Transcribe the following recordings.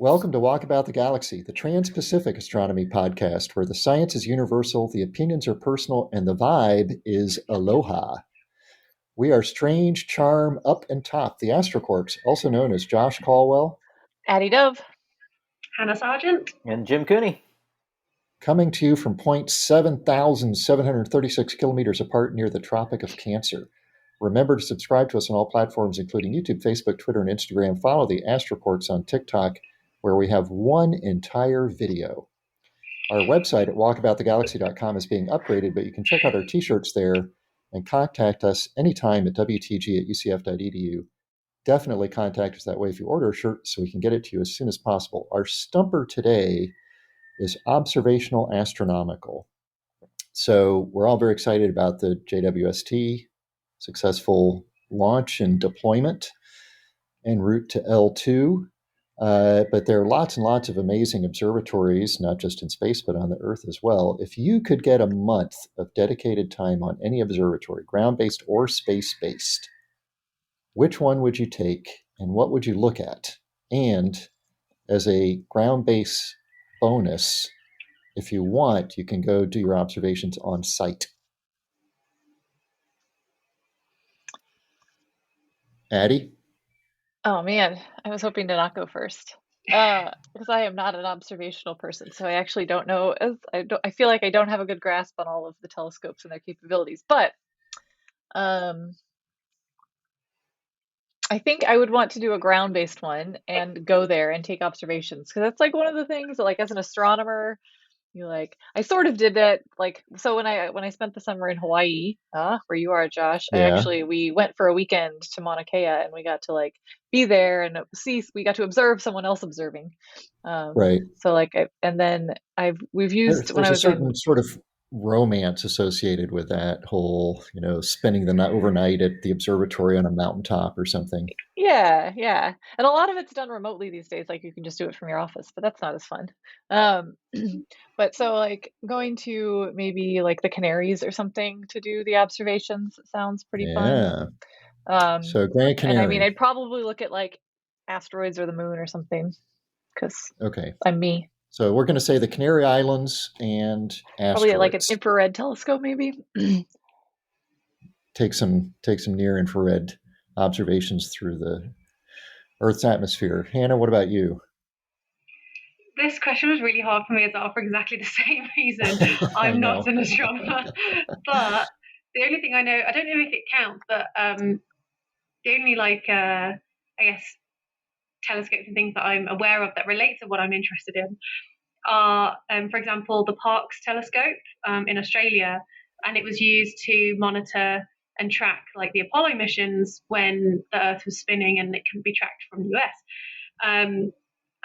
Welcome to Walk About the Galaxy, the Trans-Pacific Astronomy podcast, where the science is universal, the opinions are personal, and the vibe is aloha. We are Strange, Charm, Up, and Top, the Astrocorps, also known as Josh Caldwell, Addie Dove, Hannah Sargent, and Jim Cooney. Coming to you from 7,736 kilometers apart near the Tropic of Cancer. Remember to subscribe to us on all platforms, including YouTube, Facebook, Twitter, and Instagram. Follow the Astrocorps on TikTok, where we have one entire video. Our website at walkaboutthegalaxy.com is being upgraded, but you can check out our t-shirts there and contact us anytime at wtg@ucf.edu. Definitely contact us that way if you order a shirt so we can get it to you as soon as possible. Our stumper today is observational astronomical. So we're all very excited about the JWST successful launch and deployment en route to L2. But there are lots and lots of amazing observatories, not just in space, but on the Earth as well. If you could get a month of dedicated time on any observatory, ground-based or space-based, which one would you take and what would you look at? And as a ground-based bonus, if you want, you can go do your observations on site. Addie? Oh man, I was hoping to not go first because I am not an observational person, so I actually don't know. I feel like I don't have a good grasp on all of the telescopes and their capabilities. But I think I would want to do a ground-based one and go there and take observations because that's like one of the things that, like, as an astronomer, I sort of did that, so when I spent the summer in Hawaii, where you are, Josh. Yeah. We went for a weekend to Mauna Kea and we got to be there and we got to observe someone else observing. Right. So we've used there's a certain sort of romance associated with that whole, spending the night overnight at the observatory on a mountaintop or something. Yeah. And a lot of it's done remotely these days. Like, you can just do it from your office, but that's not as fun. But so going to maybe the Canaries or something to do the observations sounds pretty fun. So Grand Canary. And I'd probably look at asteroids or the moon or something because I'm me. So we're going to say the Canary Islands and asteroids. Probably an infrared telescope, maybe. Take some near infrared observations through the Earth's atmosphere. Hannah, what about you? This question was really hard for me as well for exactly the same reason. I'm not an astronomer. But the only thing I know, I don't know if it counts, but the only I guess telescopes and things that I'm aware of that relate to what I'm interested in are, for example, the Parkes telescope in Australia, and it was used to monitor and track the Apollo missions when the Earth was spinning, and it couldn't be tracked from the US.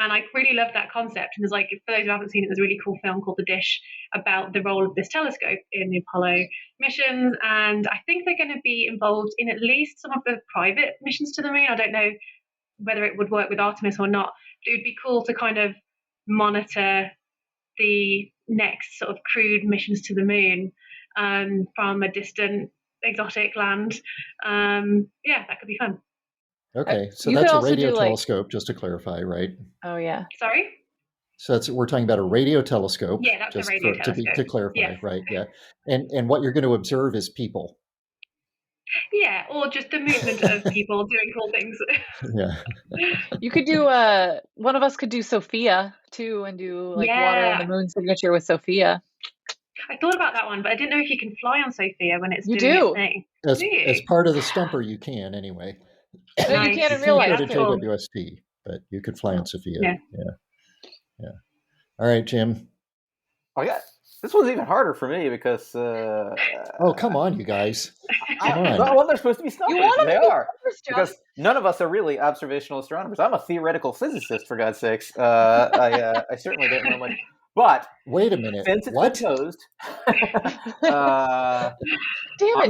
And I really love that concept. And there's for those who haven't seen it, there's a really cool film called The Dish about the role of this telescope in the Apollo missions. And I think they're going to be involved in at least some of the private missions to the moon. I don't know whether it would work with Artemis or not, but it would be cool to kind of monitor the next sort of crewed missions to the moon from a distant exotic land. That could be fun. Okay, so that's a radio telescope, just to clarify, right? Oh yeah. Sorry? So we're talking about a radio telescope. Yeah, that's a radio telescope. To clarify, right? Yeah, and what you're going to observe is people. Yeah, or just the movement of people doing cool things. Yeah. You could do one of us could do Sophia too, and do water and the moon signature with Sophia. I thought about that one, but I didn't know if you can fly on Sophia when it's doing its thing. As part of the stumper, you can anyway. No, you can't in real life. You can't go to JWST, but you could fly on Sophia. Yeah. All right, Jim. Oh yeah, this one's even harder for me because. Oh come on, you guys! Come on. Well, they're supposed to be stumpers. They are because none of us are really observational astronomers. I'm a theoretical physicist, for God's sakes. I certainly don't know much. But wait a minute. Since it's proposed, I'm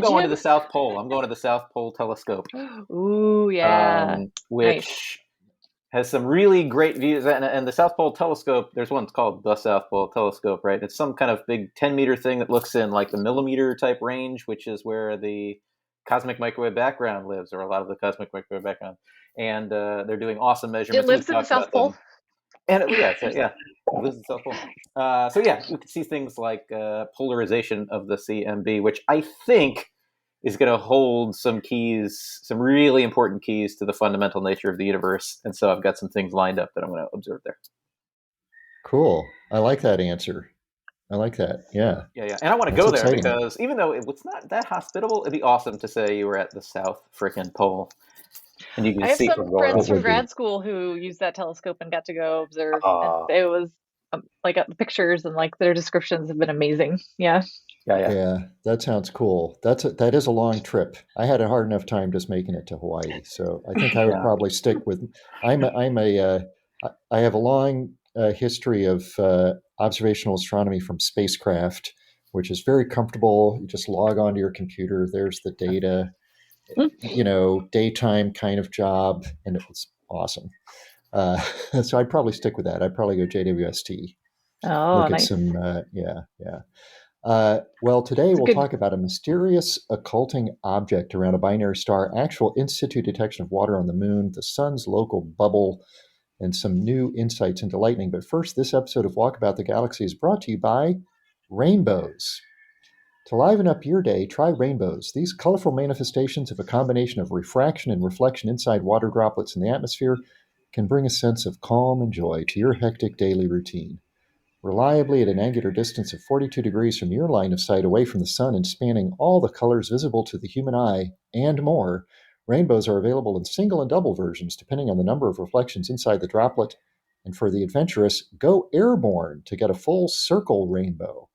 going to the South Pole. I'm going to the South Pole telescope. Ooh, yeah. Which has some really great views. And the South Pole telescope, there's one called the South Pole telescope, right? It's some kind of big 10-meter thing that looks in the millimeter type range, which is where the cosmic microwave background lives, or a lot of the cosmic microwave background. And they're doing awesome measurements. It lives in the South Pole? And it lives in the South Pole. So yeah, you can see things like polarization of the CMB, which I think is going to hold some keys, some really important keys to the fundamental nature of the universe. And so I've got some things lined up that I'm going to observe there. Cool. I like that answer. I like that. Yeah. Yeah. And I want to go there because even though it's not that hospitable, it'd be awesome to say you were at the South frickin' Pole. And you can I have see some friends from grad school who used that telescope and got to go observe. And it was the pictures and like their descriptions have been amazing. Yeah. Yeah, that sounds cool. That is a long trip. I had a hard enough time just making it to Hawaii, so I think I would probably stick with. I have a long history of observational astronomy from spacecraft, which is very comfortable. You just log onto your computer. There's the data. Daytime kind of job, and it was awesome. So I'd probably stick with that. I'd probably go JWST. Oh, Look nice. at some, well, today we'll talk about a mysterious occulting object around a binary star, actual in situ detection of water on the moon, the sun's local bubble, and some new insights into lightning. But first, this episode of Walkabout the Galaxy is brought to you by rainbows. To liven up your day, try rainbows. These colorful manifestations of a combination of refraction and reflection inside water droplets in the atmosphere can bring a sense of calm and joy to your hectic daily routine. Reliably at an angular distance of 42 degrees from your line of sight away from the sun and spanning all the colors visible to the human eye and more, rainbows are available in single and double versions depending on the number of reflections inside the droplet. And for the adventurous, go airborne to get a full circle rainbow.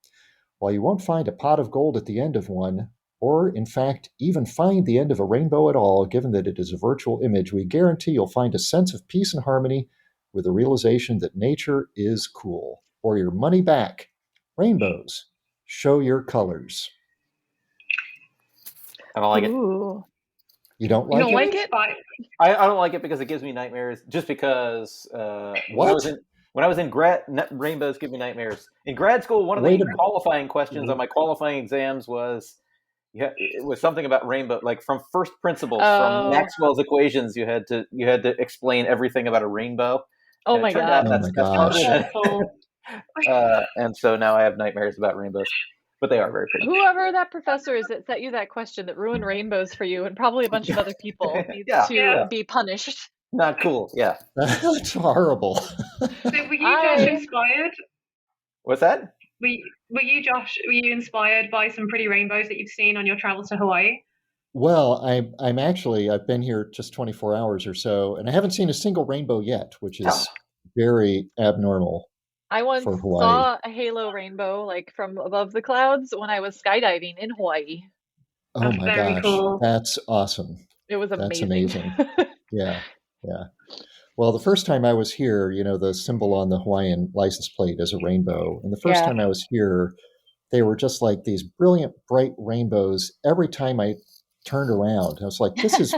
While you won't find a pot of gold at the end of one, or in fact even find the end of a rainbow at all, given that it is a virtual image, we guarantee you'll find a sense of peace and harmony with the realization that nature is cool. Or your money back. Rainbows. Show your colors. I don't like Ooh. You don't like it? You don't like it? I don't like it because it gives me nightmares. Just because when I was in grad, rainbows give me nightmares. In grad school, one of the qualifying questions on my qualifying exams was it was something about rainbow, like from first principles, from Maxwell's equations. You had to explain everything about a rainbow. Oh my god! Oh my gosh! And so now I have nightmares about rainbows, but they are very pretty. Whoever that professor is that set you that question that ruined rainbows for you, and probably a bunch of other people, needs to be punished. Not cool. Yeah, that's horrible. So were you, Josh, inspired? What's that? Were you, Josh? Were you inspired by some pretty rainbows that you've seen on your travels to Hawaii? Well, I've been here just 24 hours or so, and I haven't seen a single rainbow yet, which is very abnormal. I once saw a halo rainbow like from above the clouds when I was skydiving in Hawaii. Oh my gosh, cool. That's awesome. It was amazing. That's amazing. Yeah. Well, the first time I was here, the symbol on the Hawaiian license plate is a rainbow. And the first time I was here, they were just like these brilliant, bright rainbows. Every time I turned around, I was like, this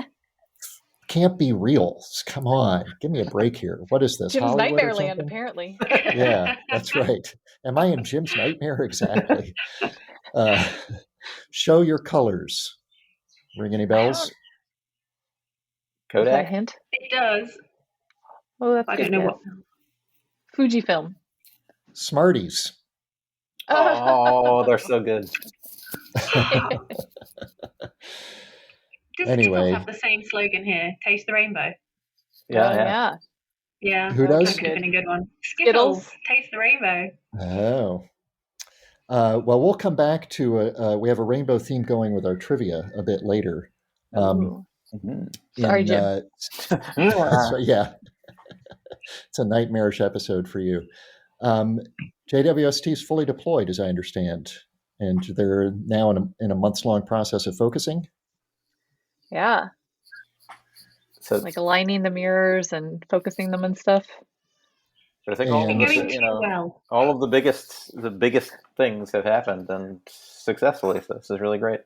can't be real. Come on, give me a break here. What is this? Jim's Nightmare Land, apparently. Yeah, that's right. Am I in Jim's Nightmare? Exactly. Show your colors. Ring any bells? Kodak? Hint? It does. Oh, that's I don't know what. Fujifilm. Smarties. Oh, they're so good. Does Skittles have the same slogan here? Taste the rainbow. Yeah. Who does? That could have been a good one. Skittles. Taste the rainbow. Oh. Well, we'll come back to we have a rainbow theme going with our trivia a bit later. Sorry, Jim. It's a nightmarish episode for you. JWST is fully deployed, as I understand, and they're now in a months-long process of focusing. Yeah. So like aligning the mirrors and focusing them and stuff. But I think all of the biggest things have happened and successfully. So this is really great.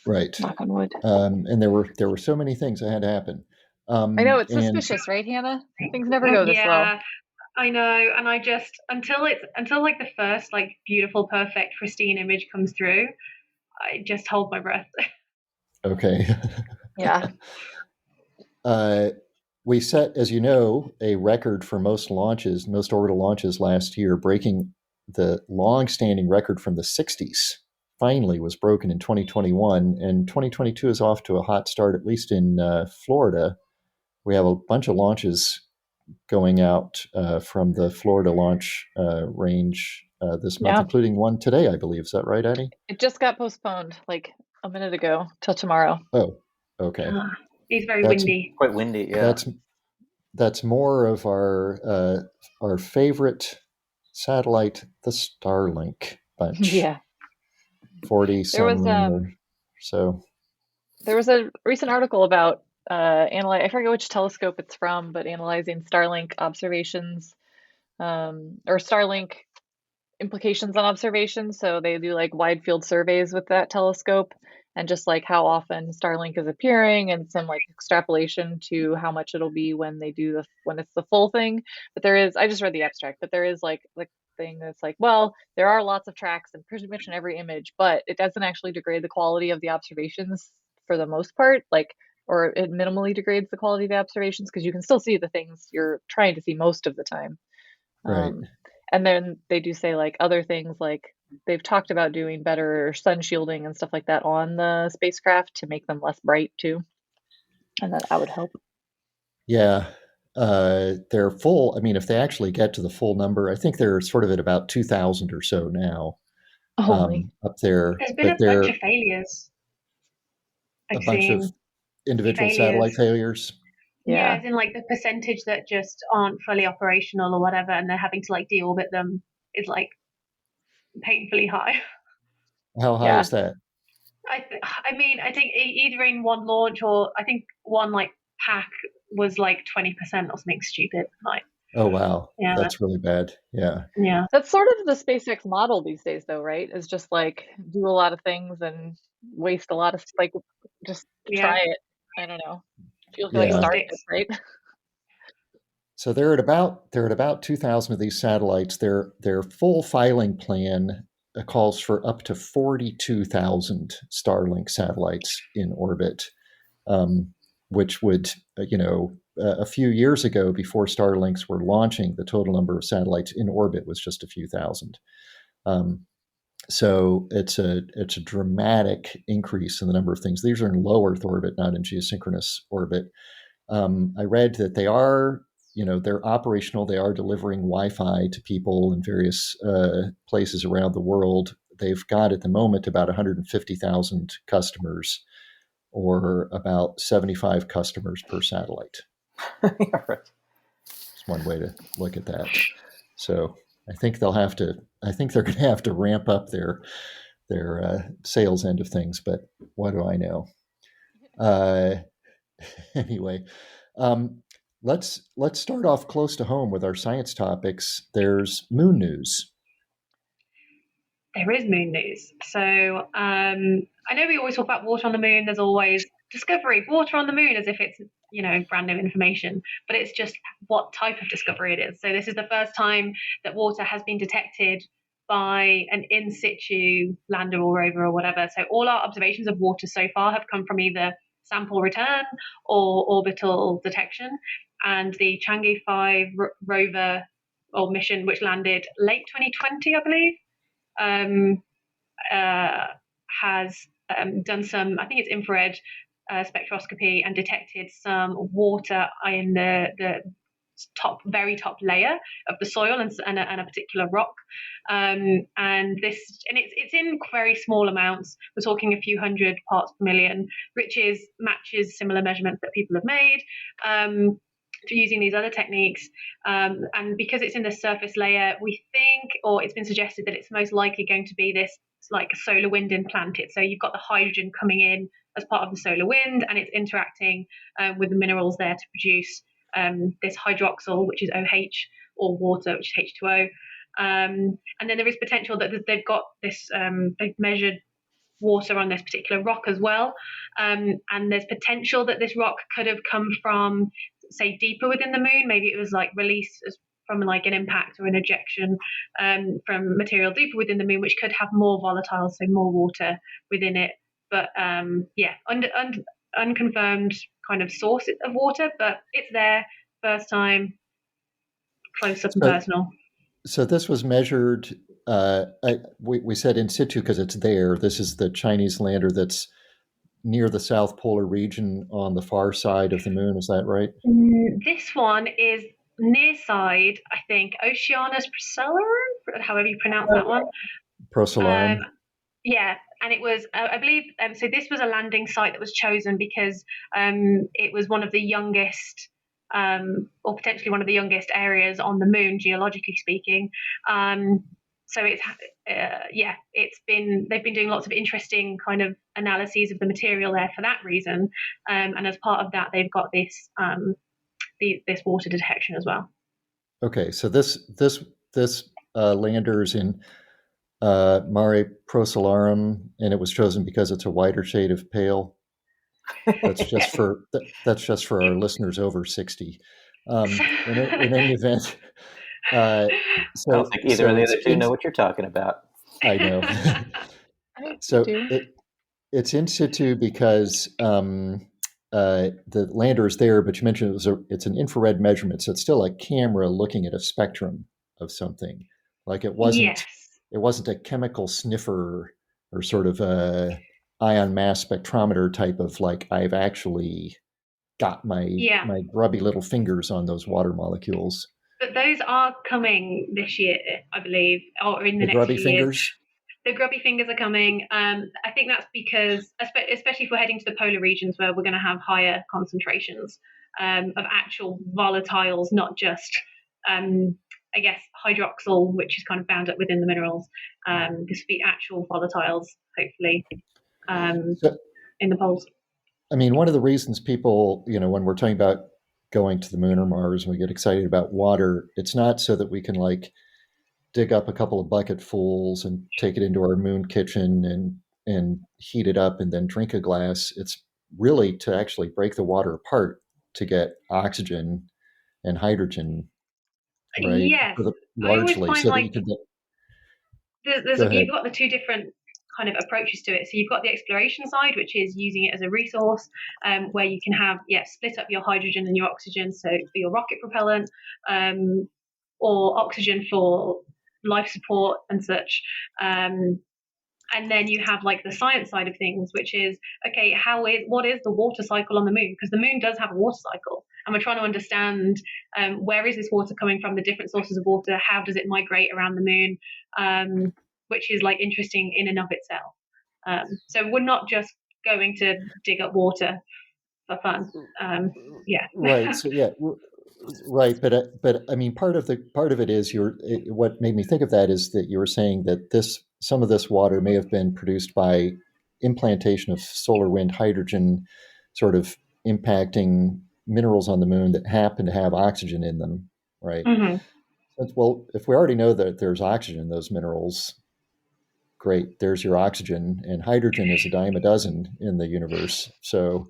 Right. Knock on wood. And there were so many things that had to happen. I know it's suspicious, right, Hannah? Things never go this well. I know, and I just until like the first like beautiful, perfect, pristine image comes through, I just hold my breath. Okay. Yeah. we set, as you know, a record for most orbital launches last year, breaking the long-standing record from the 60s. Finally was broken in 2021, and 2022 is off to a hot start, at least in Florida. We have a bunch of launches going out from the Florida launch range this month, including one today, I believe. Is that right, Addie? It just got postponed like a minute ago till tomorrow. Oh, okay. It's very windy. Quite windy, yeah. That's more of our favorite satellite, the Starlink bunch. Yeah. 40-some or so. There was a recent article about I forget which telescope it's from, but analyzing Starlink observations or Starlink implications on observations. So they do like wide field surveys with that telescope and just like how often Starlink is appearing and some like extrapolation to how much it'll be when they do when it's the full thing. But there is, I just read the abstract, but there is like thing that's like, well, there are lots of tracks and pretty much in every image, but it doesn't actually degrade the quality of the observations for the most part, or it minimally degrades the quality of the observations because you can still see the things you're trying to see most of the time. Right. And then they do say like other things, like they've talked about doing better sun shielding and stuff like that on the spacecraft to make them less bright too. And that would help. Yeah. They're full. I mean, if they actually get to the full number, I think they're sort of at about 2,000 or so now up there. There's been a bunch of failures. A bunch of individual satellite failures. Yeah, as in like the percentage that just aren't fully operational or whatever, and they're having to like deorbit them is like painfully high. How high is that? I mean, I think either in one launch or I think one like Parke was like 20% or something stupid. Like, oh wow, that's really bad. Yeah. That's sort of the SpaceX model these days, though, right? Is just like do a lot of things and waste a lot of like just try it. I don't know. Feels like Starship, right? So they're at about 2,000 of these satellites. Their full filing plan calls for up to 42,000 Starlink satellites in orbit, which would, a few years ago, before Starlinks were launching, the total number of satellites in orbit was just a few thousand. So it's a dramatic increase in the number of things. These are in low Earth orbit, not in geosynchronous orbit. I read that they are, they're operational. They are delivering Wi-Fi to people in various places around the world. They've got at the moment about 150,000 customers, or about 75 customers per satellite. Yeah, right. It's one way to look at that. So I think they're going to have to ramp up their sales end of things, but what do I know? Anyway, let's start off close to home with our science topics. There's moon news. There is moon news. So I know we always talk about water on the moon. There's always discovery of water on the moon as if it's, brand new information, but it's just what type of discovery it is. So this is the first time that water has been detected by an in situ lander or rover or whatever. So all our observations of water so far have come from either sample return or orbital detection. And the Chang'e 5 rover or mission, which landed late 2020, I believe, has done some, I think it's infrared spectroscopy, and detected some water in the very top layer of the soil and a particular rock. And it's in very small amounts. We're talking a few hundred parts per million, which matches similar measurements that people have made to using these other techniques. And because it's in the surface layer, we think, or it's been suggested, that it's most likely going to be this like a solar wind implanted. So you've got the hydrogen coming in as part of the solar wind, and it's interacting with the minerals there to produce this hydroxyl, which is OH, or water, which is H2O. And then there is potential that they've got this, they've measured water on this particular rock as well. And there's potential that this rock could have come from, say, deeper within the moon. Maybe it was like released from like an impact or an ejection from material deeper within the moon, which could have more volatile, so more water within it. But unconfirmed kind of source of water, but it's there, first time, close up and personal. So this was measured, we said in situ because it's there. This is the Chinese lander that's near the South Polar region on the far side of the moon. Is that right? This one is near side, I think, Oceanus Procellarum, however you pronounce that one. Procellarum. Yeah, and it was, I believe, so this was a landing site that was chosen because it was one of the youngest, or potentially one of the youngest areas on the moon, geologically speaking. So it's, they've been doing lots of interesting kind of analyses of the material there for that reason. And as part of that, they've got this this water detection as well. Okay, so this lander's in Mare Procellarum, and it was chosen because it's a wider shade of pale. That's just for our listeners over 60. In any event, so I don't think either of the other two know what you're talking about. I know. So it's in situ because the lander is there, but you mentioned it's an infrared measurement, so it's still a camera looking at a spectrum of something. Like it wasn't a chemical sniffer or sort of a ion mass spectrometer type of like I've actually got my grubby little fingers on those water molecules. But those are coming this year, I believe, or in the next grubby few fingers? years. The grubby fingers are coming. I think that's because, especially if we're heading to the polar regions where we're going to have higher concentrations of actual volatiles, not just, I guess, hydroxyl, which is kind of bound up within the minerals. This will be actual volatiles, hopefully, in the poles. I mean, one of the reasons people, when we're talking about going to the moon or Mars and we get excited about water, it's not so that we can like dig up a couple of bucketfuls and take it into our moon kitchen and heat it up and then drink a glass. It's really to actually break the water apart to get oxygen and hydrogen, right? Yes. Largely. So like that you've got the two different kind of approaches to it. So you've got the exploration side, which is using it as a resource, where you can have split up your hydrogen and your oxygen, so for your rocket propellant, or oxygen for life support and such. And then you have like the science side of things, which is, okay, what is the water cycle on the moon? Because the moon does have a water cycle, and we're trying to understand where is this water coming from, the different sources of water, how does it migrate around the moon, which is like interesting in and of itself. So we're not just going to dig up water for fun. Right. So right. But I mean, part of it is what made me think of that is that you were saying that some of this water may have been produced by implantation of solar wind hydrogen, sort of impacting minerals on the moon that happen to have oxygen in them, right? Mm-hmm. Well, if we already know that there's oxygen in those minerals, great, there's your oxygen, and hydrogen is a dime a dozen in the universe. So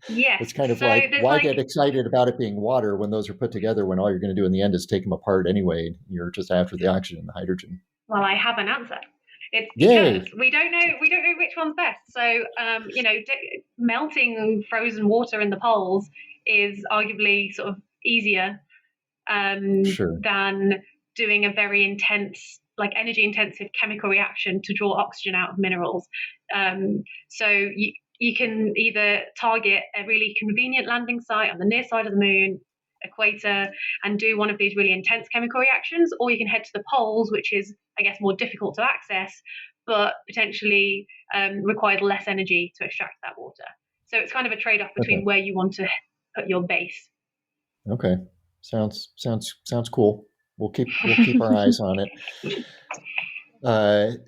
it's kind of why get excited about it being water when those are put together when all you're going to do in the end is take them apart anyway. You're just after the oxygen and the hydrogen. Well, I have an answer. It's because we don't know which one's best. So, melting frozen water in the poles is arguably sort of easier than doing a very intense, like energy intensive chemical reaction to draw oxygen out of minerals. So you can either target a really convenient landing site on the near side of the moon, equator, and do one of these really intense chemical reactions, or you can head to the poles, which is, I guess, more difficult to access, but potentially requires less energy to extract that water. So it's kind of a trade-off between where you want to put your base. Okay, sounds cool. We'll keep our eyes on it.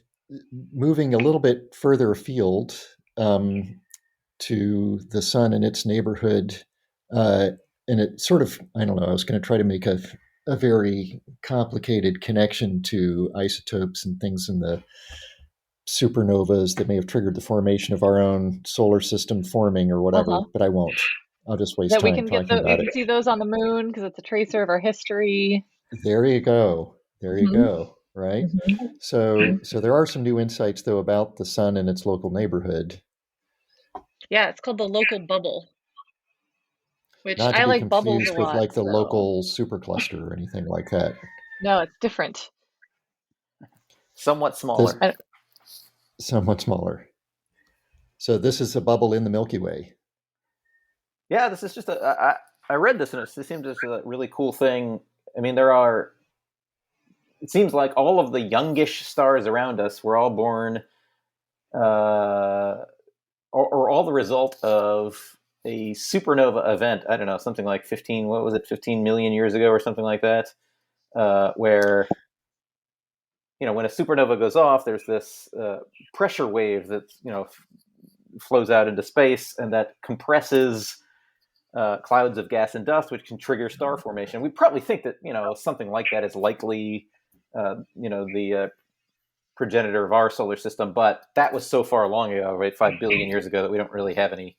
Moving a little bit further afield to the sun and its neighborhood, and it sort of, I don't know, I was going to try to make a very complicated connection to isotopes and things in the supernovas that may have triggered the formation of our own solar system forming or whatever, but I won't. I'll just waste time talking about it. We can see those on the moon because it's a tracer of our history. There you go. Right? Mm-hmm. So there are some new insights, though, about the sun and its local neighborhood. Yeah, it's called the local bubble, which Not to I be like bubbles a confused with lot. like the So local supercluster or anything like that. no, it's different. Somewhat This smaller. somewhat smaller. So this is a bubble in the Milky Way. Yeah, this is just I read this and it seems just a really cool thing. I mean, it seems like all of the youngish stars around us were all born, or all the result of a supernova event. I don't know, something like 15 million years ago or something like that, where, when a supernova goes off, there's this pressure wave that, flows out into space and that compresses clouds of gas and dust, which can trigger star formation. We probably think that, something like that is likely, the progenitor of our solar system, but that was so far long ago, right? 5 billion years ago, that we don't really have any,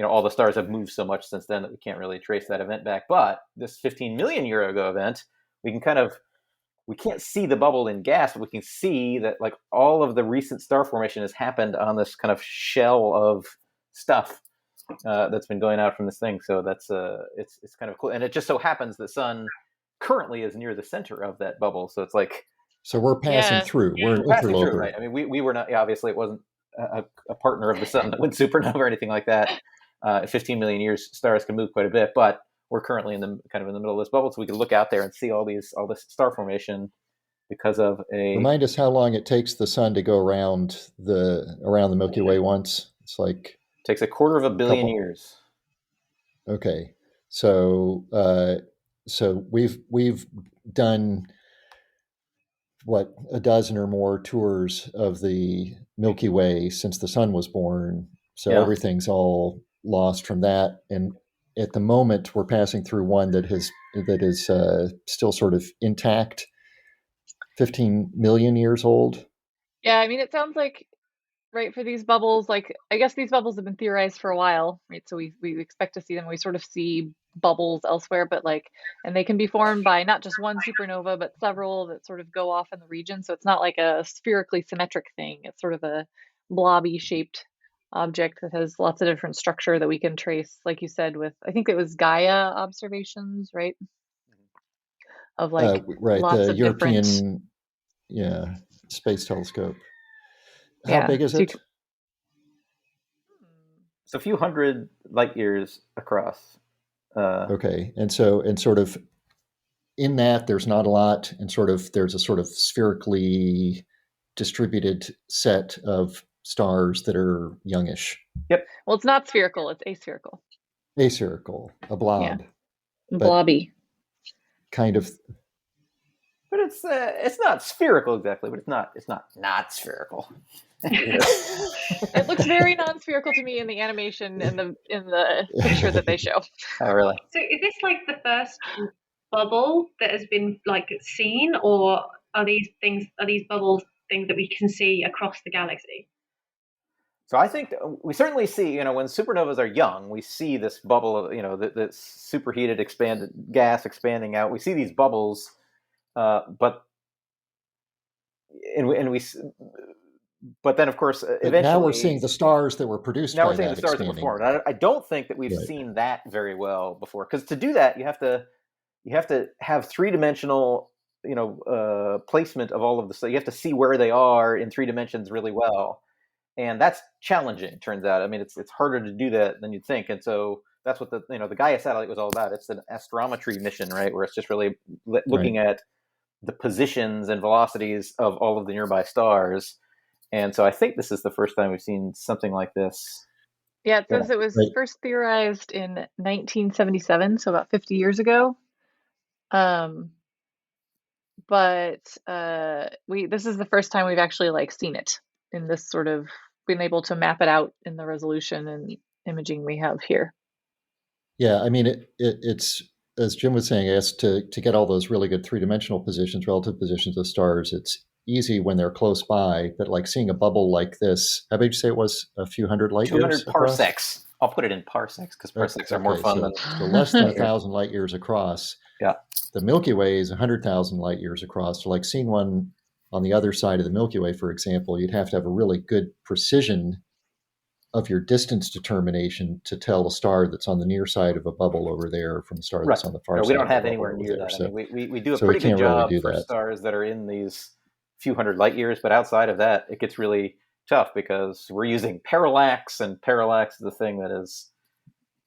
all the stars have moved so much since then that we can't really trace that event back. But this 15 million year ago event, we can't see the bubble in gas, but we can see that like all of the recent star formation has happened on this kind of shell of stuff that's been going out from this thing. So that's it's kind of cool. And it just so happens the sun currently is near the center of that bubble. So it's like, so we're passing Yeah. through. We're an passing interloper. through, right? I mean, we were not, obviously it wasn't a partner of the sun that went supernova or anything like that. 15 million years, stars can move quite a bit, but we're currently in the middle of this bubble, so we can look out there and see all this star formation because of a. Remind us how long it takes the sun to go around the Milky Way once. It's like Takes 250 million years. Okay, so we've done what, a dozen or more tours of the Milky Way since the sun was born. So Yeah. everything's all lost from that, and at the moment we're passing through one that is still sort of intact, 15 million years old. Yeah, I mean, it sounds like, right, for these bubbles, like, I guess these bubbles have been theorized for a while, right? So we expect to see them. We sort of see bubbles elsewhere, but like, and they can be formed by not just one supernova, but several that sort of go off in the region. So it's not like a spherically symmetric thing. It's sort of a blobby shaped object that has lots of different structure that we can trace, like you said, with, I think it was Gaia observations, right? Of like Right, lots the of different, European, space telescope. How yeah. big is So you it? It's a few hundred light years across. Okay, and sort of in that there's not a lot, and there's a sort of spherically distributed set of stars that are youngish. Yep. Well, it's not spherical, it's aspherical. Aspherical, a blob. Yeah. But Blobby. kind of. But it's not spherical exactly, but it's not spherical. It looks very non-spherical to me in the animation in the picture that they show. Oh, really? So is this like the first bubble that has been like seen, or are these bubbles things that we can see across the galaxy? So I think we certainly see, when supernovas are young, we see this bubble of, this superheated expanded gas expanding out. We see these bubbles, but then of course eventually. Now we're seeing the stars that were produced. Now by we're seeing that the stars expanding. that were formed. I don't think that we've Right. seen that very well before, because to do that you have to have three-dimensional placement of all of the. So you have to see where they are in 3 dimensions really well. And that's challenging, turns out. I mean, it's harder to do that than you'd think. And so that's what the Gaia satellite was all about. It's an astrometry mission, right, where it's just really looking at the positions and velocities of all of the nearby stars. And so I think this is the first time we've seen something like this. Yeah, it says it was first theorized in 1977, so about 50 years ago. But this is the first time we've actually like seen it in this sort of, been able to map it out in the resolution and imaging we have here. Yeah, I mean, it's, as Jim was saying, as to get all those really good three-dimensional positions, relative positions of stars, it's easy when they're close by, but like seeing a bubble like this, how big did you say it was? A few hundred light 200 years parsecs. Across? I'll put it in parsecs because parsecs are more fun than. So less than 1,000 light years across. Yeah. The Milky Way is 100,000 light years across. So like seeing one on the other side of the Milky Way, for example, you'd have to have a really good precision of your distance determination to tell a star that's on the near side of a bubble over there from a star that's on the far No, side. we don't of a have bubble anywhere over near there. that. So, I mean, we do a so we pretty good can't really job do for that. stars that are in these few hundred light years, but outside of that, it gets really tough because we're using parallax, and parallax is a thing that is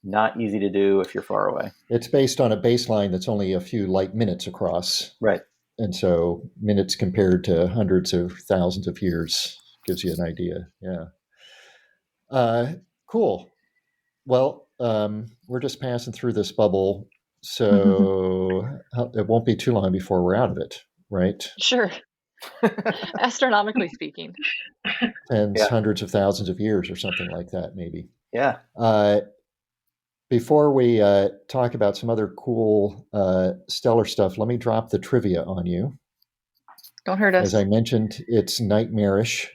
not easy to do if you're far away. It's based on a baseline that's only a few light minutes across. Right. And so minutes compared to hundreds of thousands of years gives you an idea. Yeah. Cool. Well, we're just passing through this bubble, so it won't be too long before we're out of it, right? Sure. Astronomically speaking. Tens, hundreds of thousands of years or something like that, maybe. Yeah. Before we talk about some other cool stellar stuff, let me drop the trivia on you. Don't hurt us. As I mentioned, it's nightmarish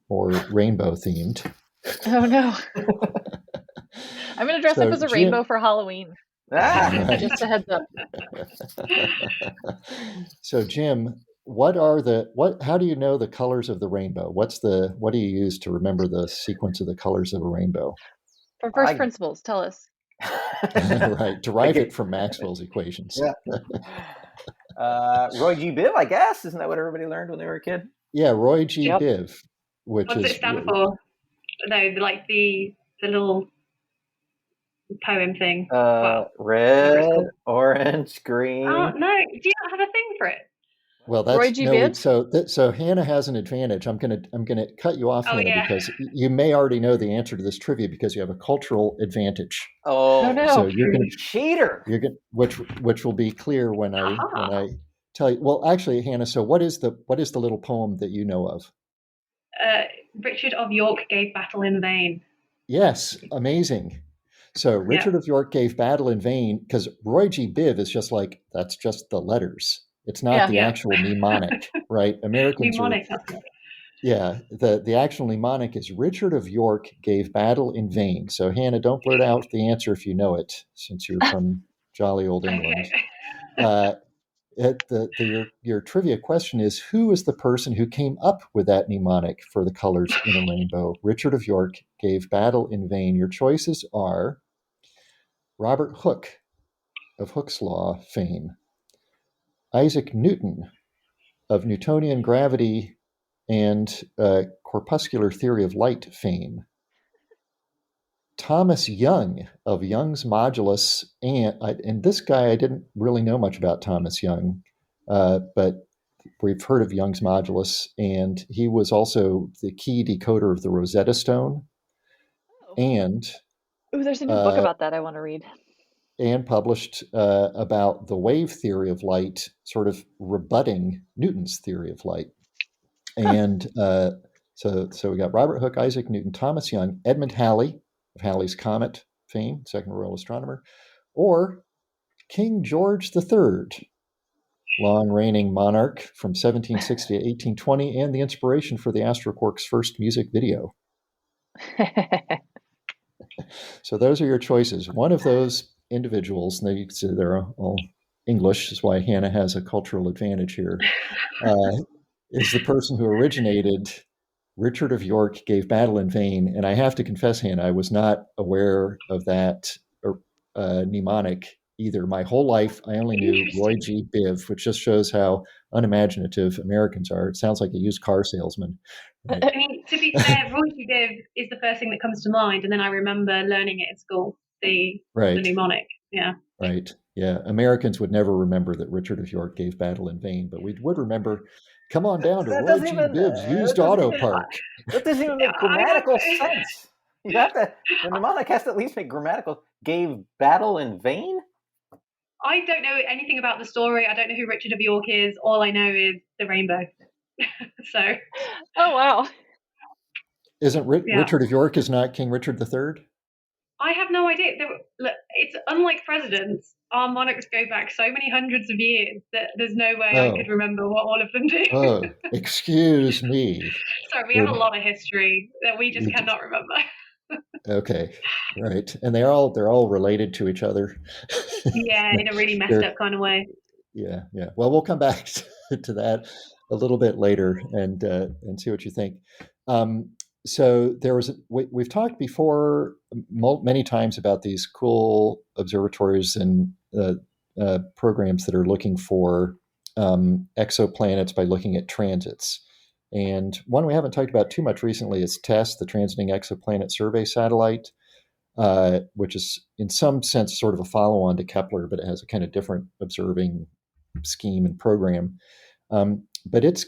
or rainbow themed. Oh, no. I'm going to dress up as a rainbow for Halloween. Just a heads up. So, Jim, how do you know the colors of the rainbow? What do you use to remember the sequence of the colors of a rainbow? From first principles, tell us. Right, derive it from Maxwell's equations. Yeah. Roy G. Biv, I guess. Isn't that what everybody learned when they were a kid? Yeah, Roy G. Biv. What's it stand for? No, like the little poem thing. Red, orange, green. Oh no! Do you not have a thing for it? Well, that's Roy G. Biv? So Hannah has an advantage. I'm gonna cut you off, Hannah, because you may already know the answer to this trivia because you have a cultural advantage. Oh no! So you're gonna cheater. You're gonna which will be clear when I tell you. Well, actually, Hannah. So what is the little poem that you know of? Richard of York gave battle in vain. Yes, amazing. So Richard of York gave battle in vain because Roy G. Biv is just like that's just the letters. It's not the actual mnemonic, right? Americans mnemonic. The actual mnemonic is Richard of York gave battle in vain. So Hannah, don't blurt out the answer if you know it, since you're from jolly old England. Your trivia question is, who is the person who came up with that mnemonic for the colors in a rainbow? Richard of York gave battle in vain. Your choices are Robert Hooke of Hooke's Law fame, Isaac Newton of Newtonian gravity and corpuscular theory of light fame, Thomas Young of Young's modulus, and this guy, I didn't really know much about Thomas Young, but we've heard of Young's modulus, and he was also the key decoder of the Rosetta Stone. And there's a new book about that I want to read. And published about the wave theory of light, sort of rebutting Newton's theory of light. And so we got Robert Hooke, Isaac Newton, Thomas Young, Edmund Halley of Halley's Comet fame, second royal astronomer, or King George III, long-reigning monarch from 1760 to 1820, and the inspiration for the Astroquark's first music video. So those are your choices. One of those individuals, and they're all English, is why Hannah has a cultural advantage here, is the person who originated Richard of York gave battle in vain. And I have to confess, Hannah, I was not aware of that mnemonic either. My whole life, I only knew Roy G. Biv, which just shows how unimaginative Americans are. It sounds like a used car salesman. Right? I mean, to be fair, Roy G. Biv is the first thing that comes to mind, and then I remember learning it at school, the mnemonic. Yeah. Right. Yeah. Americans would never remember that Richard of York gave battle in vain, but we would remember, come on down to Roy G. Biv's used auto park. That doesn't even make grammatical sense. The mnemonic has to at least make grammatical. Gave battle in vain? I don't know anything about the story. I don't know who Richard of York is. All I know is the rainbow. So. Oh, wow. Isn't Richard of York is not King Richard III? I have no idea. Look, it's unlike presidents. Our monarchs go back so many hundreds of years that there's no way I could remember what all of them do. Oh, excuse me. Sorry, we have a lot of history that we just cannot remember. Okay, right. And they're all related to each other. Yeah, in a really messed up kind of way. Yeah. Well, we'll come back to that a little bit later and see what you think. so we've talked before many times about these cool observatories and programs that are looking for exoplanets by looking at transits. And one we haven't talked about too much recently is TESS, the Transiting Exoplanet Survey Satellite, which is in some sense sort of a follow-on to Kepler, but it has a kind of different observing scheme and program. But it's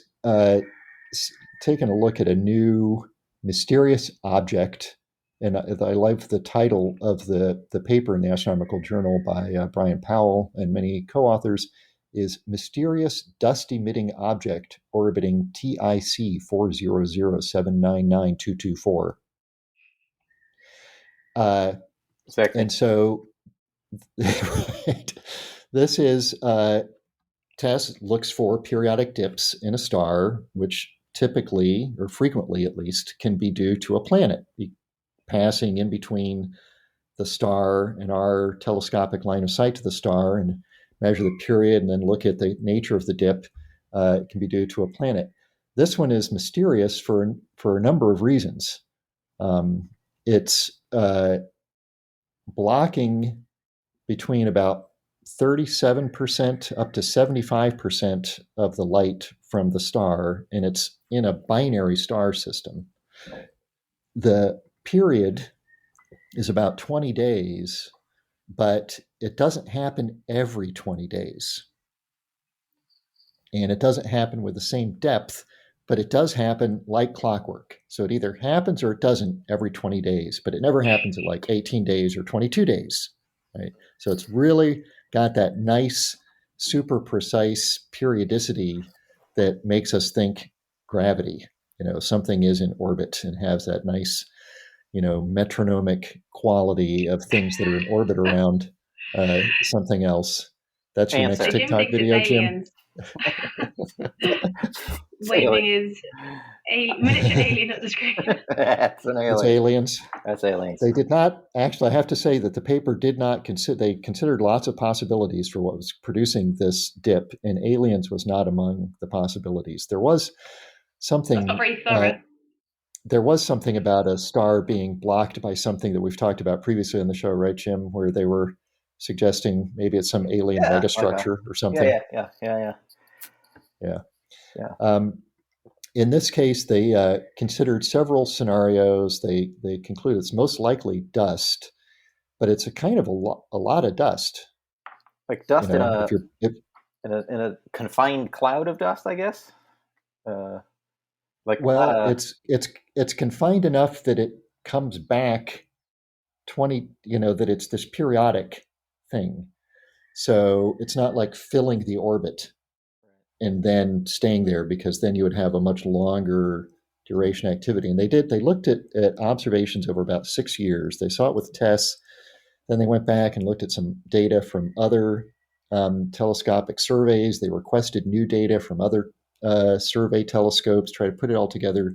taken a look at a new mysterious object, and I love the title of the paper in the Astronomical Journal by Brian Powell and many co-authors, is Mysterious Dust Emitting Object Orbiting TIC 400799224. Exactly. And so right, this is TESS looks for periodic dips in a star, which typically, or frequently at least, can be due to a planet passing in between the star and our telescopic line of sight to the star, and measure the period and then look at the nature of the dip. It can be due to a planet. This one is mysterious for a number of reasons. It's blocking between about 37% up to 75% of the light from the star, and it's in a binary star system. The period is about 20 days, but it doesn't happen every 20 days. And it doesn't happen with the same depth, but it does happen like clockwork. So it either happens or it doesn't every 20 days, but it never happens at like 18 days or 22 days. Right? So it's really got that nice, super precise periodicity that makes us think gravity. Something is in orbit and has that nice, metronomic quality of things that are in orbit around something else. That's your next TikTok video, Jim. Waving his miniature alien at the screen. That's an alien. It's aliens. That's aliens. They did not actually. I have to say that the paper did not consider. They considered lots of possibilities for what was producing this dip, and aliens was not among the possibilities. There was something. That's not very thorough. There was something about a star being blocked by something that we've talked about previously on the show, right, Jim? Where they were suggesting maybe it's some alien megastructure or something. Yeah. In this case, they considered several scenarios. They concluded it's most likely dust, but it's a kind of a lot of dust. Like dust in a confined cloud of dust, I guess. It's confined enough that it comes back 20. That it's this periodic thing. So it's not like filling the orbit and then staying there, because then you would have a much longer duration activity. And they looked at observations over about 6 years. They saw it with TESS. Then they went back and looked at some data from other telescopic surveys. They requested new data from other survey telescopes, tried to put it all together,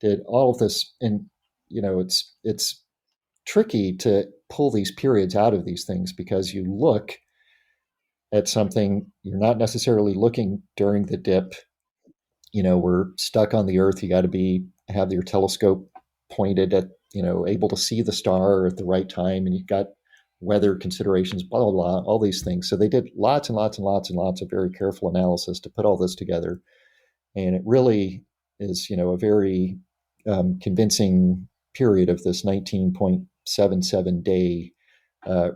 did all of this. And, it's tricky to pull these periods out of these things, because you look at something, you're not necessarily looking during the dip. We're stuck on the Earth. You got to have your telescope pointed at, able to see the star at the right time, and you've got weather considerations, blah, blah, blah, all these things. So they did lots and lots and lots and lots of very careful analysis to put all this together. And it really is, a very convincing period of this 19.77 day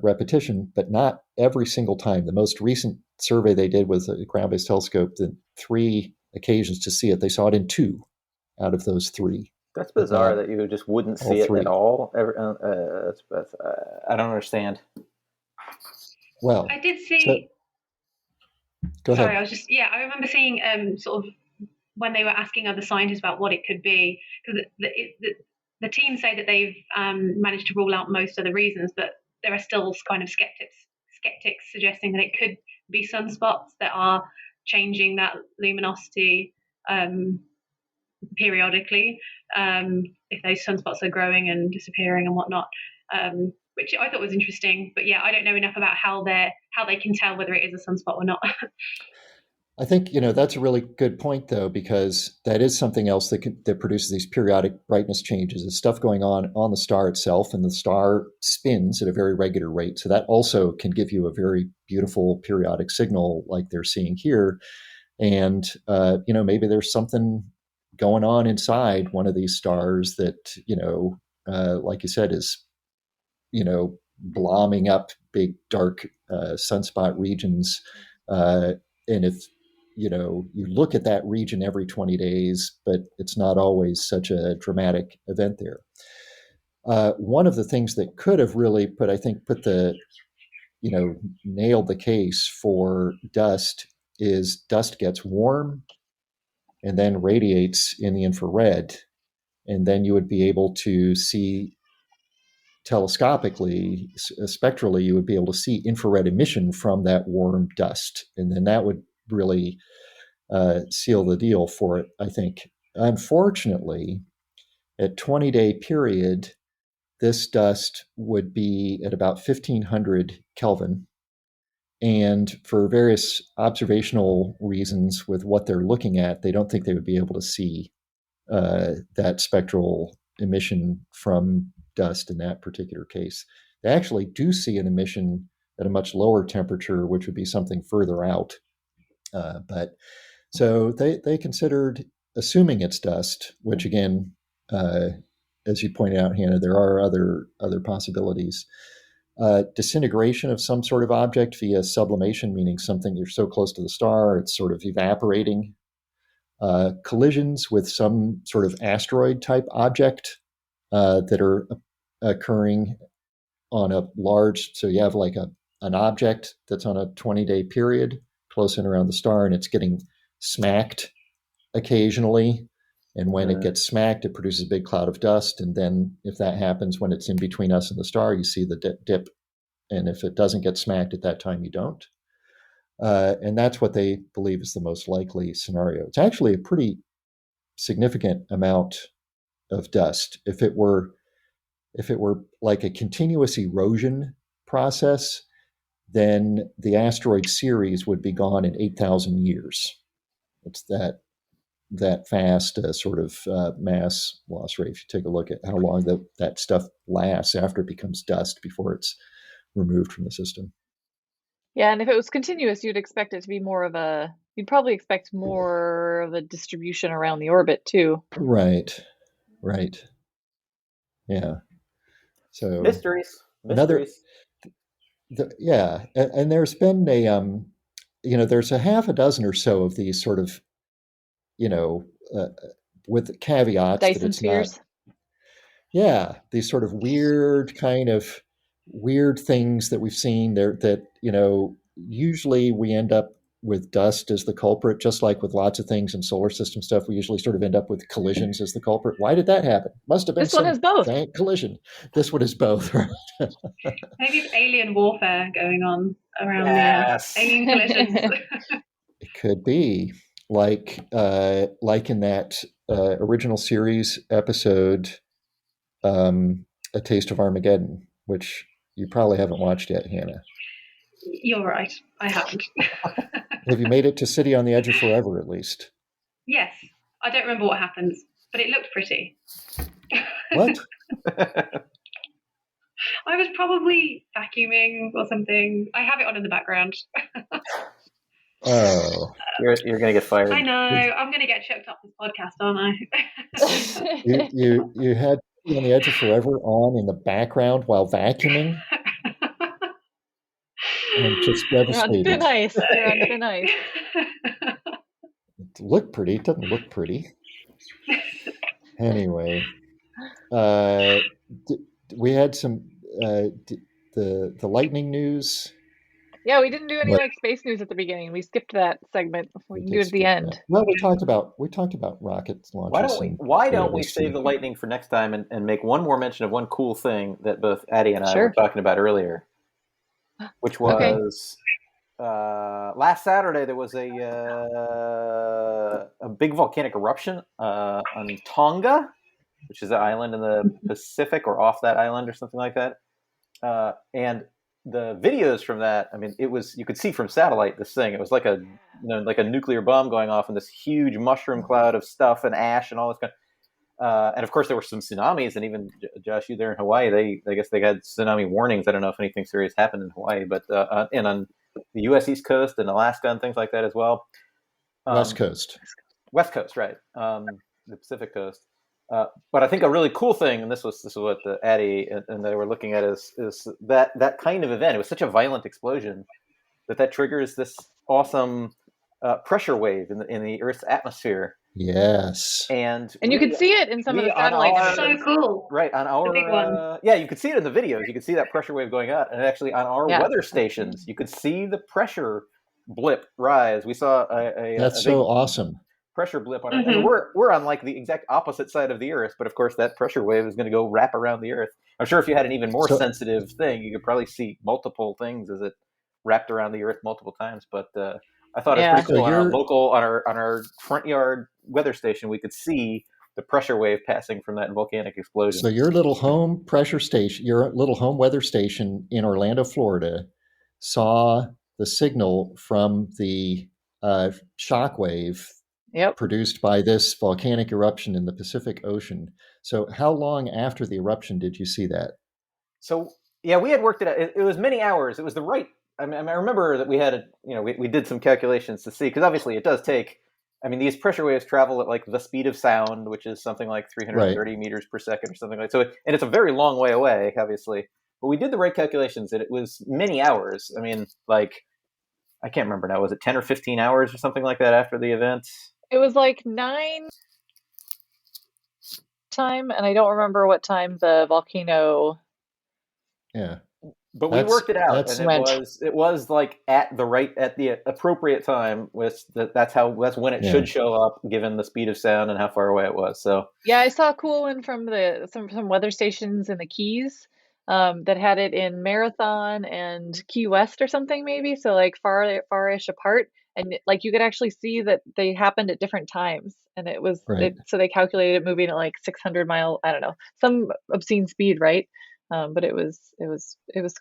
repetition, but not every single time. The most recent survey they did was a ground-based telescope, the 3 occasions to see it, they saw it in 2 out of those 3. That's bizarre that you just wouldn't see it at all. I don't understand. Well, I did see. Go ahead. Sorry, I remember seeing sort of when they were asking other scientists about what it could be, because the team say that they've managed to rule out most of the reasons, but there are still kind of skeptics suggesting that it could be sunspots that are changing that luminosity periodically, if those sunspots are growing and disappearing and whatnot, which I thought was interesting. But yeah, I don't know enough about how they can tell whether it is a sunspot or not. I think that's a really good point, though, because that is something else that produces these periodic brightness changes. There's stuff going on the star itself, and the star spins at a very regular rate. So that also can give you a very beautiful periodic signal, like they're seeing here. And maybe there's something going on inside one of these stars that like you said, is blomming up big dark sunspot regions. And if you look at that region every 20 days, but it's not always such a dramatic event there. One of the things that could have really put the nailed the case for dust is dust gets warm and then radiates in the infrared, and then you would be able to see telescopically, spectrally, you would be able to see infrared emission from that warm dust, and then that would really seal the deal for it, I think. Unfortunately, at 20-day period, this dust would be at about 1500 Kelvin. And for various observational reasons with what they're looking at, they don't think they would be able to see that spectral emission from dust in that particular case. They actually do see an emission at a much lower temperature, which would be something further out. But so they considered, assuming it's dust, which again, as you pointed out, Hannah, there are other possibilities. Disintegration of some sort of object via sublimation, meaning something you're so close to the star, it's sort of evaporating. Collisions with some sort of asteroid type object that are occurring on a large, so you have like an object that's on a 20-day period close in around the star, and it's getting smacked occasionally. And when it gets smacked, it produces a big cloud of dust. And then if that happens when it's in between us and the star, you see the dip. And if it doesn't get smacked at that time, you don't. And that's what they believe is the most likely scenario. It's actually a pretty significant amount of dust. If it were like a continuous erosion process, then the asteroid series would be gone in 8,000 years. It's that fast sort of mass loss rate. If you take a look at how long that stuff lasts after it becomes dust before it's removed from the system. Yeah, and if it was continuous, you'd expect it to be you'd probably expect more of a distribution around the orbit too. Right. Yeah. So mysteries. Yeah, and there's been there's a half a dozen or so of these sort of, with caveats Dyson that it's spheres. not. Yeah, these sort of weird things that we've seen there that, usually we end up with dust as the culprit, just like with lots of things in solar system stuff. We usually sort of end up with collisions as the culprit. Why did that happen? Must have been This one is both. Collision. This one is both. Maybe it's alien warfare going on around Yes. the alien collisions. It could be like in that original series episode, A Taste of Armageddon, which you probably haven't watched yet, Hannah. You're right. I haven't. Have you made it to City on the Edge of Forever, at least? Yes. I don't remember what happens, but it looked pretty. What? I was probably vacuuming or something. I have it on in the background. Oh. You're going to get fired. I know. I'm going to get choked up this podcast, aren't I? You had City on the Edge of Forever on in the background while vacuuming? I'm just devastated. You're on thin ice. It looked pretty. It doesn't look pretty. Anyway, we had some the lightning news. Yeah, we didn't do any space news at the beginning. We skipped that segment. We can do it at the end. Well, we talked about rocket launches. Why don't we save the lightning for next time and make one more mention of one cool thing that both Addie and I were talking about earlier, which was last Saturday there was a big volcanic eruption on Tonga, which is an island in the Pacific, or off that island or something like that. And the videos from that, I mean, you could see from satellite this thing. It was like a like a nuclear bomb going off and this huge mushroom cloud of stuff and ash and all this kind of, and of course there were some tsunamis, and even Josh, you there in Hawaii, I guess they had tsunami warnings. I don't know if anything serious happened in Hawaii, but and on the U.S. East Coast and Alaska and things like that as well. West Coast, right? The Pacific Coast. But I think a really cool thing, and this is what Addie and they were looking at, is that kind of event. It was such a violent explosion that triggers this awesome pressure wave in the Earth's atmosphere. Yes, and you could see it in some of the satellite images. So cool, right? On our big one. yeah, you could see it in the videos. You could see that pressure wave going out, and actually on our weather stations, you could see the pressure blip rise. We saw that's so awesome. Pressure blip on it. And we're on like the exact opposite side of the Earth, but of course that pressure wave is going to go wrap around the Earth. I'm sure if you had an even more sensitive thing, you could probably see multiple things as it wrapped around the Earth multiple times. But I thought it was pretty cool. On our front yard weather station, we could see the pressure wave passing from that volcanic explosion. So your little home pressure station, your little home weather station in Orlando, Florida, saw the signal from the shock wave produced by this volcanic eruption in the Pacific Ocean. So how long after the eruption did you see that? So, yeah, we had worked it out. It was many hours. It was the right. I remember that we had we did some calculations to see, because obviously it does take, these pressure waves travel at like the speed of sound, which is something like 330 meters per second or something like that. So, and it's a very long way away, obviously. But we did the right calculations that it was many hours. I can't remember now. Was it 10 or 15 hours or something like that after the event? It was like 9 time, and I don't remember what time the volcano. Yeah, but we worked it out, and it was like at the appropriate time. That's when it should show up, given the speed of sound and how far away it was. So yeah, I saw a cool one from some weather stations in the Keys that had it in Marathon and Key West or something, maybe. So like far-ish apart. And like you could actually see that they happened at different times, and it was so they calculated it moving at like 600 mile, I don't know, some obscene speed, right? But it was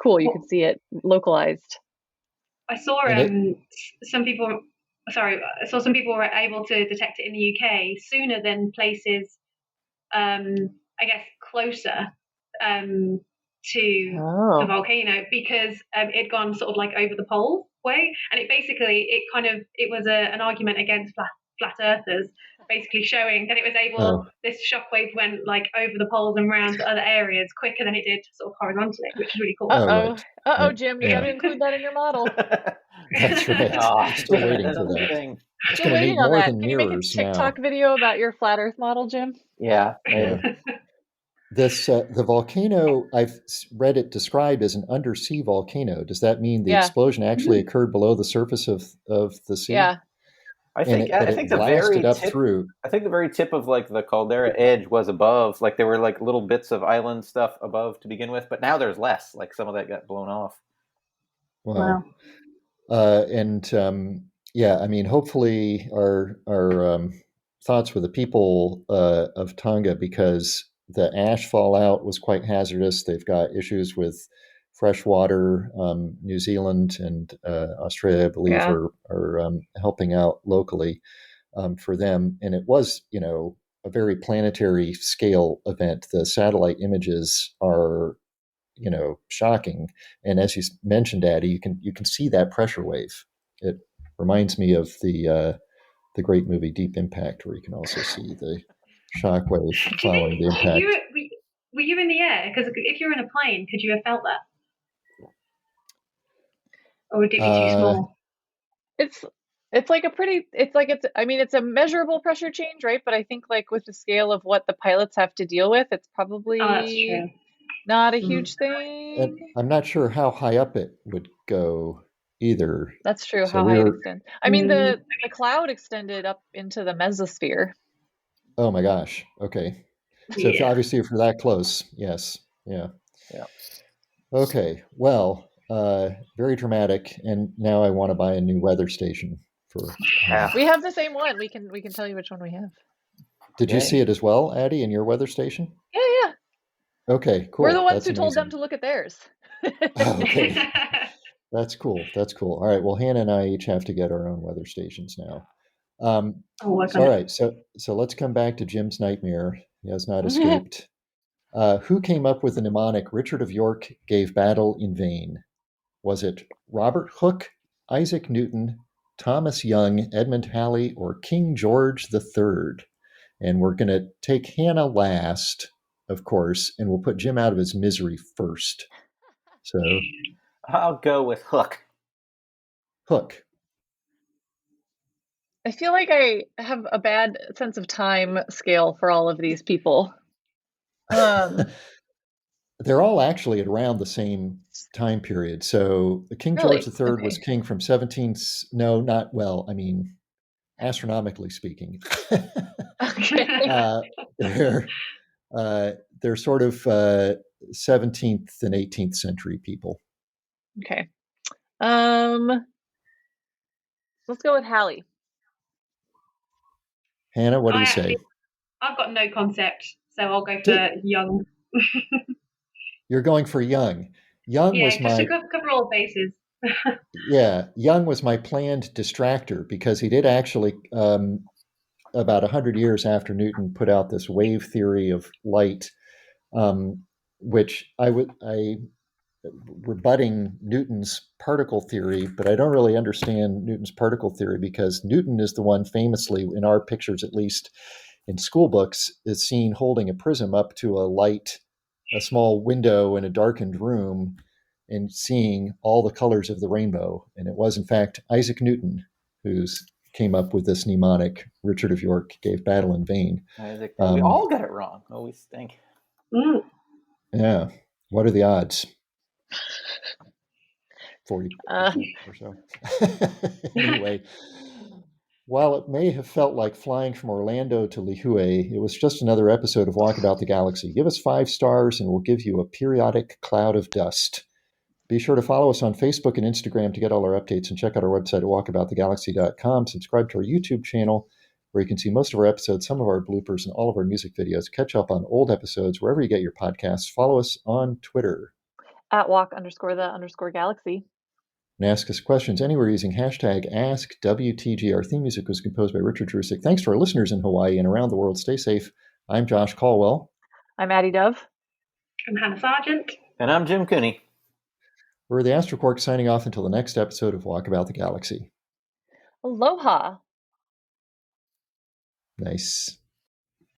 cool. You could see it localized. I saw some people were able to detect it in the UK sooner than places, I guess, closer to the volcano, because it'd gone sort of like over the pole way, and it was an argument against flat earthers, basically showing that it was able this shockwave went like over the poles and around to other areas quicker than it did sort of horizontally, which is really cool. Jim, you got to include that in your model. That's right. Still waiting for that. It's going to need more than mirrors now. Can you make a TikTok video about your flat Earth model, Jim? Yeah. The volcano, I've read it described as an undersea volcano. Does that mean the explosion actually occurred below the surface of the sea? Yeah. I think the very tip of like the caldera edge was above. Like there were like little bits of island stuff above to begin with, but now there's less. Like some of that got blown off. Wow. Hopefully our thoughts with the people of Tonga, because the ash fallout was quite hazardous. They've got issues with fresh water. New Zealand and Australia, I believe, are helping out locally for them. And it was, a very planetary scale event. The satellite images are, shocking. And as you mentioned, Addie, you can see that pressure wave. It reminds me of the great movie Deep Impact, where you can also see the shock wave following the impact. Were you in the air? Because if you're in a plane, could you have felt that? Or would it be too small? It's a measurable pressure change, right? But I think like with the scale of what the pilots have to deal with, it's probably not a huge thing. And I'm not sure how high up it would go either. That's true. How high it extends. The cloud extended up into the mesosphere. Oh my gosh. Okay. So obviously if you're that close, yes. Yeah. Okay. Well, very dramatic. And now I want to buy a new weather station We have the same one. We can tell you which one we have. Did you see it as well, Addie, in your weather station? Yeah. Okay, cool. We're the ones who told them to look at theirs. Okay. That's cool. That's cool. All right. Well, Hannah and I each have to get our own weather stations now. I'll work All on it. right. So let's come back to Jim's nightmare. He has not escaped. Who came up with the mnemonic Richard of York gave battle in vain? Was it Robert Hooke, Isaac Newton, Thomas Young, Edmund Halley, or King George III? And we're going to take Hannah last, of course, and we'll put Jim out of his misery first. So, I'll go with Hook. Hooke. I feel like I have a bad sense of time scale for all of these people. They're all actually at around the same time period. So King George Really? III was Okay. king from 17. No, not well. I mean, astronomically speaking, Okay. they're they're sort of 17th and 18th century people. Okay. Let's go with Hallie. Hannah, what do you say? I've got no concept, so I'll go for Young. You're going for Young. Young Yeah, was just to my cover all bases. Young was my planned distractor because he did actually about 100 years after Newton put out this wave theory of light, which I rebutting Newton's particle theory, but I don't really understand Newton's particle theory because Newton is the one famously, in our pictures at least, in school books, is seen holding a prism up to a small window in a darkened room, and seeing all the colors of the rainbow. And it was, in fact, Isaac Newton who came up with this mnemonic, Richard of York gave battle in vain. Isaac, we all got it wrong. Oh, we stink. Yeah. What are the odds? 40% or so. Anyway, while it may have felt like flying from Orlando to Lihue, it was just another episode of Walk About the Galaxy. Give us 5 stars and we'll give you a periodic cloud of dust. Be sure to follow us on Facebook and Instagram to get all our updates, and check out our website at walkaboutthegalaxy.com. Subscribe to our YouTube channel where you can see most of our episodes, some of our bloopers, and all of our music videos. Catch up on old episodes wherever you get your podcasts. Follow us on Twitter. At walk_the_galaxy. And ask us questions anywhere using hashtag AskWTG. Our theme music was composed by Richard Drusik. Thanks to our listeners in Hawaii and around the world. Stay safe. I'm Josh Caldwell. I'm Addie Dove. I'm Hannah Sargent. And I'm Jim Cooney. We're the AstroQuark signing off until the next episode of Walk About the Galaxy. Aloha. Nice.